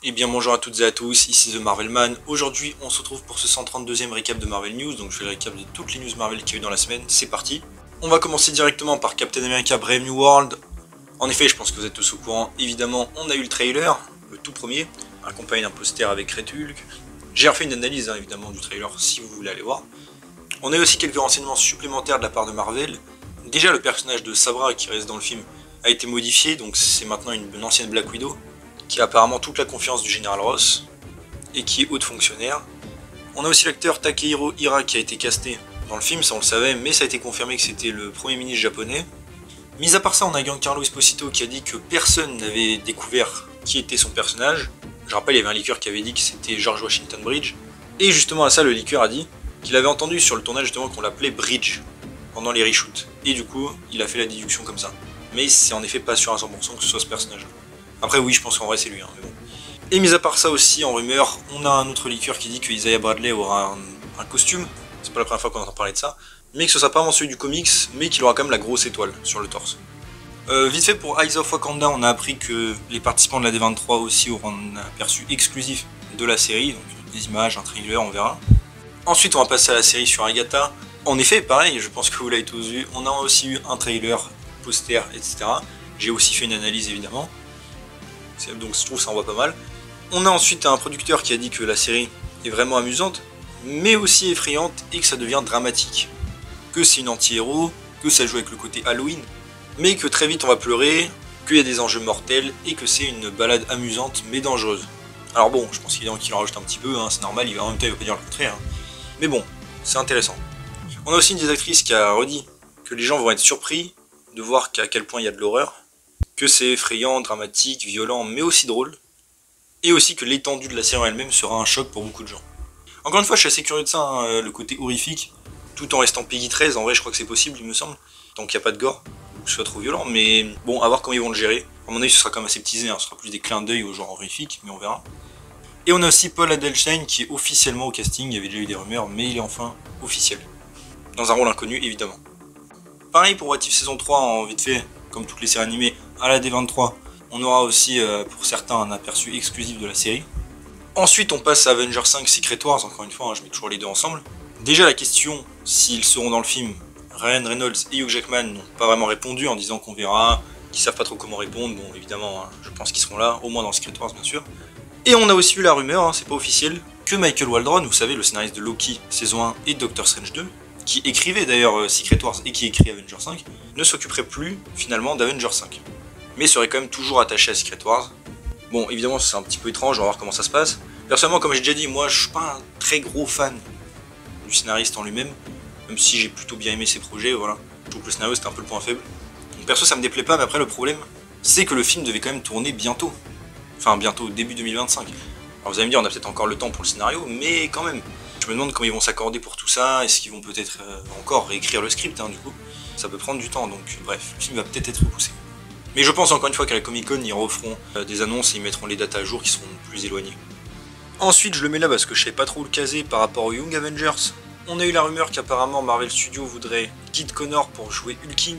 Et bien bonjour à toutes et à tous, ici The Marvelman. Aujourd'hui on se retrouve pour ce 132e récap de Marvel News, donc je fais le récap de toutes les news Marvel qu'il y a eu dans la semaine, c'est parti. On va commencer directement par Captain America Brave New World. En effet, je pense que vous êtes tous au courant, évidemment on a eu le trailer, le tout premier, accompagné d'un poster avec Red Hulk. J'ai refait une analyse évidemment du trailer si vous voulez aller voir. On a eu aussi quelques renseignements supplémentaires de la part de Marvel. Déjà le personnage de Sabra qui reste dans le film a été modifié, donc c'est maintenant une ancienne Black Widow, qui a apparemment toute la confiance du général Ross, et qui est haute fonctionnaire. On a aussi l'acteur Takehiro Hira qui a été casté dans le film, ça on le savait, mais ça a été confirmé que c'était le premier ministre japonais. Mis à part ça, on a Giancarlo Esposito qui a dit que personne n'avait découvert qui était son personnage. Je rappelle, il y avait un leaker qui avait dit que c'était George Washington Bridge, et justement à ça, le leaker a dit qu'il avait entendu sur le tournage justement qu'on l'appelait Bridge pendant les reshoots, et du coup, il a fait la déduction comme ça. Mais c'est en effet pas sûr à 100% que ce soit ce personnage. Après oui, je pense qu'en vrai c'est lui, mais bon. Et mis à part ça aussi, en rumeur, on a un autre leaker qui dit que Isaiah Bradley aura un costume, c'est pas la première fois qu'on entend parler de ça, mais que ce sera pas vraiment celui du comics, mais qu'il aura quand même la grosse étoile sur le torse. Vite fait pour Eyes of Wakanda, on a appris que les participants de la D23 aussi auront un aperçu exclusif de la série, donc des images, un trailer, on verra. Ensuite on va passer à la série sur Agatha. En effet, pareil, je pense que vous l'avez tous vu, on a aussi eu un trailer, poster, etc. J'ai aussi fait une analyse évidemment. Donc je trouve ça envoie pas mal. On a ensuite un producteur qui a dit que la série est vraiment amusante, mais aussi effrayante et que ça devient dramatique. Que c'est une anti-héros, que ça joue avec le côté Halloween, mais que très vite on va pleurer, qu'il y a des enjeux mortels et que c'est une balade amusante mais dangereuse. Alors bon, je pense qu'il en rajoute un petit peu, hein, c'est normal, en même temps il va pas dire le contraire. Hein. Mais bon, c'est intéressant. On a aussi une des actrices qui a redit que les gens vont être surpris de voir qu'à quel point il y a de l'horreur, que c'est effrayant, dramatique, violent, mais aussi drôle, et aussi que l'étendue de la série elle-même sera un choc pour beaucoup de gens. Encore une fois, je suis assez curieux de ça, hein, le côté horrifique, tout en restant Peggy 13, en vrai je crois que c'est possible, il me semble, tant qu'il n'y a pas de gore, ou que ce soit trop violent, mais bon, à voir comment ils vont le gérer. À mon avis, ce sera quand même assez teasé, hein, ce sera plus des clins d'œil au genre horrifique, mais on verra. Et on a aussi Paul Adelstein qui est officiellement au casting, il y avait déjà eu des rumeurs, mais il est enfin officiel. Dans un rôle inconnu, évidemment. Pareil pour What If saison 3, en vite fait, comme toutes les séries animées, à la D23, on aura aussi pour certains un aperçu exclusif de la série. Ensuite on passe à Avengers 5 Secret Wars, encore une fois, hein, je mets toujours les deux ensemble. Déjà la question, s'ils seront dans le film, Ryan Reynolds et Hugh Jackman n'ont pas vraiment répondu en disant qu'on verra, qu'ils savent pas trop comment répondre, bon évidemment, hein, je pense qu'ils seront là, au moins dans Secret Wars bien sûr. Et on a aussi eu la rumeur, hein, c'est pas officiel, que Michael Waldron, vous savez, le scénariste de Loki saison 1 et Doctor Strange 2, qui écrivait d'ailleurs Secret Wars et qui écrit Avengers 5, ne s'occuperait plus finalement d'Avengers 5. Mais serait quand même toujours attaché à Secret Wars. Bon, évidemment c'est un petit peu étrange, on va voir comment ça se passe. Personnellement, comme j'ai déjà dit, moi je suis pas un très gros fan du scénariste en lui-même, même si j'ai plutôt bien aimé ses projets, voilà. Je trouve que le scénario c'était un peu le point faible. Donc perso ça me déplaît pas, mais après le problème, c'est que le film devait quand même tourner bientôt. Enfin bientôt, début 2025. Alors vous allez me dire, on a peut-être encore le temps pour le scénario, mais quand même. Je me demande comment ils vont s'accorder pour tout ça, est-ce qu'ils vont peut-être encore réécrire le script, hein, du coup. Ça peut prendre du temps, donc bref, le film va peut-être être repoussé. Mais je pense encore une fois qu'à la Comic Con, ils referont des annonces et ils mettront les dates à jour qui seront plus éloignées. Ensuite, je le mets là parce que je sais pas trop où le caser par rapport aux Young Avengers. On a eu la rumeur qu'apparemment Marvel Studios voudrait Kid Connor pour jouer Hulking,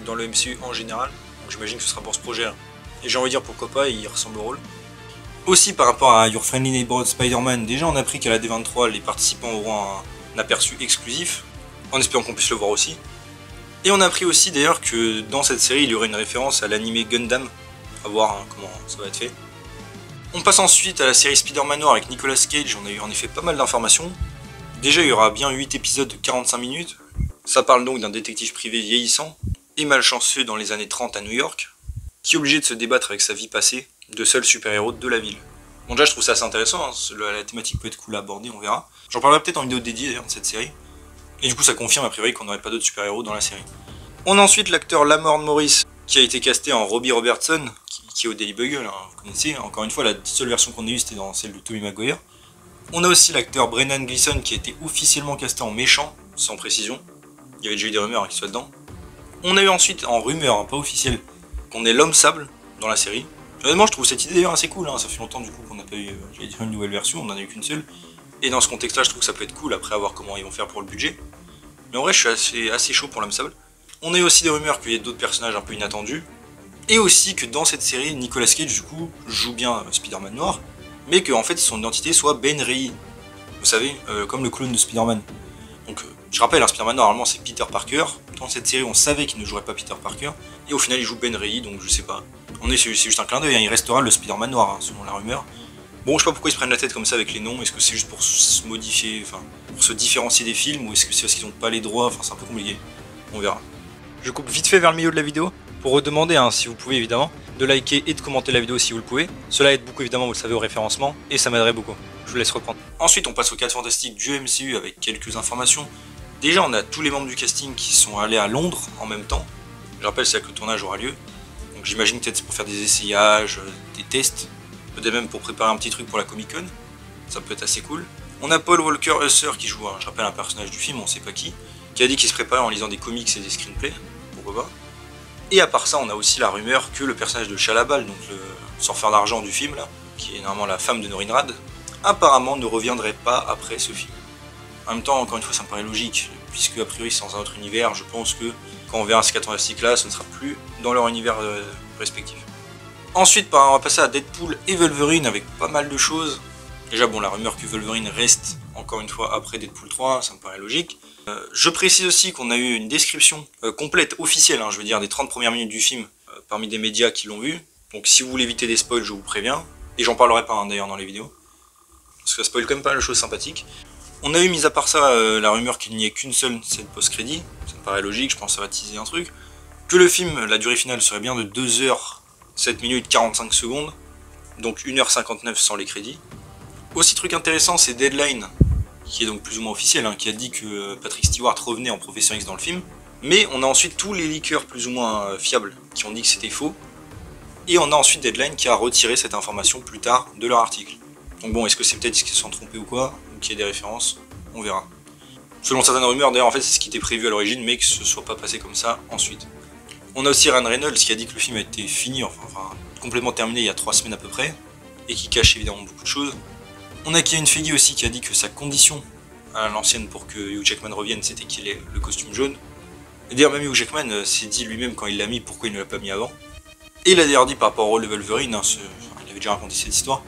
dans le MCU en général. Donc j'imagine que ce sera pour ce projet-là. Et j'ai envie de dire pourquoi pas, il ressemble au rôle. Aussi par rapport à Your Friendly Neighborhood Spider-Man, déjà on a appris qu'à la D23 les participants auront un aperçu exclusif, en espérant qu'on puisse le voir aussi. Et on a appris aussi d'ailleurs que dans cette série il y aurait une référence à l'anime Gundam, à voir hein, comment ça va être fait. On passe ensuite à la série Spider-Man Noir avec Nicolas Cage, on a eu en effet pas mal d'informations. Déjà il y aura bien 8 épisodes de 45 minutes, ça parle donc d'un détective privé vieillissant et malchanceux dans les années 30 à New York, qui est obligé de se débattre avec sa vie passée de seul super-héros de la ville. Bon déjà je trouve ça assez intéressant, hein. La thématique peut être cool à aborder, on verra. J'en parlerai peut-être en vidéo dédiée d'ailleurs de cette série. Et du coup ça confirme a priori qu'on n'aurait pas d'autres super-héros dans la série. On a ensuite l'acteur Lamorne Morris qui a été casté en Robbie Robertson, qui est au Daily Bugle, hein, vous connaissez. Encore une fois la seule version qu'on a eue c'était dans celle de Tobey Maguire. On a aussi l'acteur Brennan Gleeson qui a été officiellement casté en méchant, sans précision. Il y avait déjà eu des rumeurs qu'il soit dedans. On a eu ensuite en rumeur, hein, pas officielle, qu'on ait l'homme sable dans la série. Honnêtement, je trouve cette idée d'ailleurs assez cool, hein. Ça fait longtemps du coup qu'on n'a pas eu j'allais dire une nouvelle version, on n'en a eu qu'une seule. Et dans ce contexte-là, je trouve que ça peut être cool, après à voir comment ils vont faire pour le budget. Mais en vrai, je suis assez chaud pour l'homme sable. On a eu aussi des rumeurs qu'il y ait d'autres personnages un peu inattendus. Et aussi que dans cette série, Nicolas Cage, du coup, joue bien Spider-Man Noir. mais que en fait son identité soit Ben Reilly. Vous savez, comme le clone de Spider-Man. Donc je rappelle, Spider-Man normalement c'est Peter Parker. Dans cette série on savait qu'il ne jouerait pas Peter Parker. Et au final il joue Ben Reilly, donc je sais pas. C'est juste un clin d'œil, hein. Il restera le Spider-Man noir, hein, selon la rumeur. Bon, je sais pas pourquoi ils se prennent la tête comme ça avec les noms. Est-ce que c'est juste pour se modifier, enfin, pour se différencier des films, ou est-ce que c'est parce qu'ils n'ont pas les droits? Enfin, c'est un peu compliqué. On verra. Je coupe vite fait vers le milieu de la vidéo pour redemander, hein, si vous pouvez évidemment, de liker et de commenter la vidéo si vous le pouvez. Cela aide beaucoup évidemment, vous le savez, au référencement, et ça m'aiderait beaucoup. Je vous laisse reprendre. Ensuite, on passe aux 4 fantastiques du MCU avec quelques informations. Déjà, on a tous les membres du casting qui sont allés à Londres en même temps. Je rappelle, c'est là que le tournage aura lieu. Donc j'imagine peut-être c'est pour faire des essayages, des tests, peut-être même pour préparer un petit truc pour la Comic-Con. Ça peut être assez cool. On a Paul Walker Husser qui joue, je rappelle, un personnage du film, on sait pas qui a dit qu'il se préparait en lisant des comics et des screenplays, pourquoi pas. Et à part ça, on a aussi la rumeur que le personnage de Chalabal, donc le surfeur d'argent du film là, qui est normalement la femme de Norinrad, apparemment ne reviendrait pas après ce film. En même temps, encore une fois, ça me paraît logique, puisque a priori c'est dans un autre univers, je pense que quand on verra ces 4 fantastiques là, ce ne sera plus dans leur univers respectif. Ensuite, on va passer à Deadpool et Wolverine avec pas mal de choses. Déjà, bon, la rumeur que Wolverine reste encore une fois après Deadpool 3, ça me paraît logique. Je précise aussi qu'on a eu une description complète, officielle, hein, je veux dire, des 30 premières minutes du film, parmi des médias qui l'ont vu. Donc si vous voulez éviter des spoils, je vous préviens. Et j'en parlerai pas, hein, d'ailleurs, dans les vidéos. Parce que ça spoil quand même pas mal de choses sympathiques. On a eu, mis à part ça, la rumeur qu'il n'y ait qu'une seule scène post-crédit. Ça me paraît logique, je pense que ça va teaser un truc. Que le film, la durée finale serait bien de 2h, 7 minutes 45 secondes. Donc 1h59 sans les crédits. Aussi truc intéressant, c'est Deadline, qui est donc plus ou moins officiel, hein, qui a dit que Patrick Stewart revenait en Professeur X dans le film. Mais on a ensuite tous les leakers plus ou moins fiables qui ont dit que c'était faux. Et on a ensuite Deadline qui a retiré cette information plus tard de leur article. Donc bon, est-ce que c'est peut-être qu'ils se sont trompés ou quoi, ou qu'il y a des références? On verra. Selon certaines rumeurs, d'ailleurs, en fait, c'est ce qui était prévu à l'origine, mais que ce soit pas passé comme ça ensuite. On a aussi Ryan Reynolds qui a dit que le film a été fini, enfin complètement terminé il y a 3 semaines à peu près, et qui cache évidemment beaucoup de choses. On a Kevin Feige aussi qui a dit que sa condition à l'ancienne pour que Hugh Jackman revienne, c'était qu'il ait le costume jaune. Et d'ailleurs, même Hugh Jackman s'est dit lui-même quand il l'a mis pourquoi il ne l'a pas mis avant. Et il a d'ailleurs dit par rapport au rôle de Wolverine, hein, il avait déjà raconté cette histoire,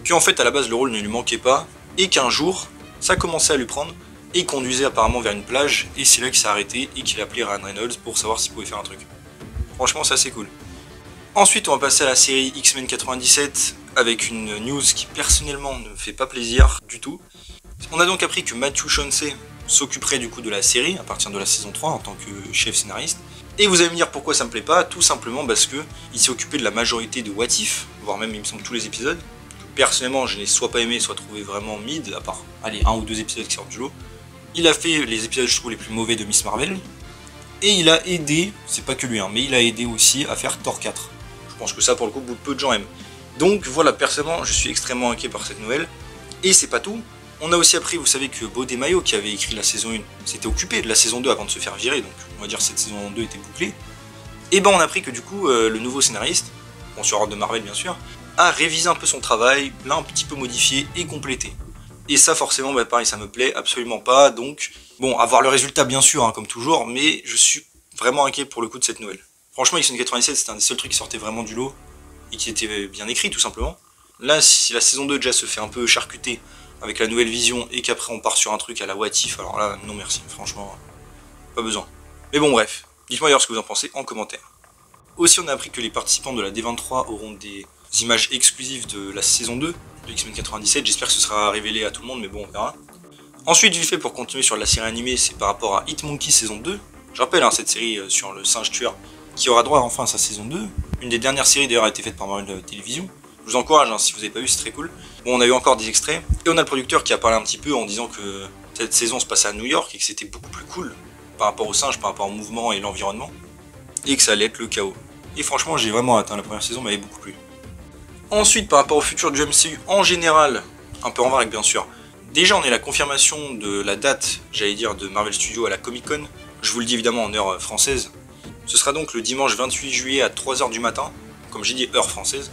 qu'en fait à la base le rôle ne lui manquait pas, et qu'un jour ça commençait à lui prendre, et il conduisait apparemment vers une plage, et c'est là qu'il s'est arrêté et qu'il a appelé Ryan Reynolds pour savoir s'il pouvait faire un truc. Franchement, c'est assez cool. Ensuite, on va passer à la série X-Men 97, avec une news qui personnellement ne me fait pas plaisir du tout. On a donc appris que Matthew Chauncey s'occuperait du coup de la série à partir de la saison 3 en tant que chef scénariste. Et vous allez me dire pourquoi ça me plaît pas, tout simplement parce que il s'est occupé de la majorité de What If, voire même il me semble tous les épisodes. Personnellement, je n'ai soit pas aimé, soit trouvé vraiment mid, à part, allez, 1 ou 2 épisodes qui sortent du lot. Il a fait les épisodes, je trouve, les plus mauvais de Miss Marvel. Et il a aidé, c'est pas que lui, hein, mais il a aidé aussi à faire Thor 4. Je pense que ça, pour le coup, peu de gens aiment. Donc voilà, personnellement, je suis extrêmement inquiet par cette nouvelle. Et c'est pas tout. On a aussi appris, vous savez, que Beau Desmayo, qui avait écrit la saison 1, s'était occupé de la saison 2 avant de se faire virer, donc on va dire que cette saison 2 était bouclée. Et ben on a appris que du coup, le nouveau scénariste, bon sur ordre de Marvel bien sûr, a révisé un peu son travail, l'a un petit peu modifié et complété. Et ça forcément, bah, pareil, ça me plaît absolument pas, donc bon, à voir le résultat bien sûr, hein, comme toujours, mais je suis vraiment inquiet pour le coup de cette nouvelle. Franchement, X-Men 97, c'était un des seuls trucs qui sortait vraiment du lot, et qui était bien écrit tout simplement. Là, si la saison 2 déjà se fait un peu charcuter avec la nouvelle vision, et qu'après on part sur un truc à la What If, alors là, non merci, franchement, pas besoin. Mais bon bref, dites-moi d'ailleurs ce que vous en pensez en commentaire. Aussi, on a appris que les participants de la D23 auront des images exclusives de la saison 2 de X-Men 97, j'espère que ce sera révélé à tout le monde, mais bon, on verra. Ensuite, vite fait, pour continuer sur la série animée, c'est par rapport à Hitmonkey saison 2. Je rappelle, hein, cette série sur le singe tueur, qui aura droit enfin à sa saison 2. Une des dernières séries d'ailleurs a été faite par Marvel Télévision. Je vous encourage, hein, si vous n'avez pas vu, c'est très cool. Bon, on a eu encore des extraits, et on a le producteur qui a parlé un petit peu en disant que cette saison se passait à New York, et que c'était beaucoup plus cool par rapport aux singes, par rapport au mouvement et l'environnement, et que ça allait être le chaos. Et franchement, j'ai vraiment hâte, hein, la première saison m'avait beaucoup plu. Ensuite, par rapport au futur du MCU en général, un peu en vrac bien sûr, déjà on a la confirmation de la date, j'allais dire, de Marvel Studios à la Comic Con. Je vous le dis évidemment en heure française. Ce sera donc le dimanche 28 juillet à 3h du matin, comme j'ai dit, heure française.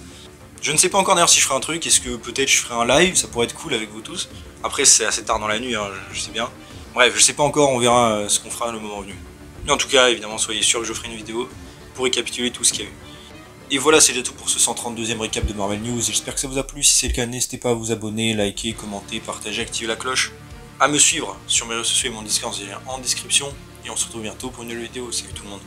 Je ne sais pas encore d'ailleurs si je ferai un truc, est-ce que peut-être je ferai un live, ça pourrait être cool avec vous tous. Après c'est assez tard dans la nuit, hein, je sais bien. Bref, je sais pas encore, on verra ce qu'on fera le moment venu. Mais en tout cas, évidemment, soyez sûr que je ferai une vidéo pour récapituler tout ce qu'il y a eu. Et voilà, c'est déjà tout pour ce 132e récap de Marvel News. J'espère que ça vous a plu. Si c'est le cas, n'hésitez pas à vous abonner, liker, commenter, partager, activer la cloche. À me suivre sur mes réseaux sociaux et mon Discord, j'ai un lien en description. Et on se retrouve bientôt pour une nouvelle vidéo. Salut tout le monde.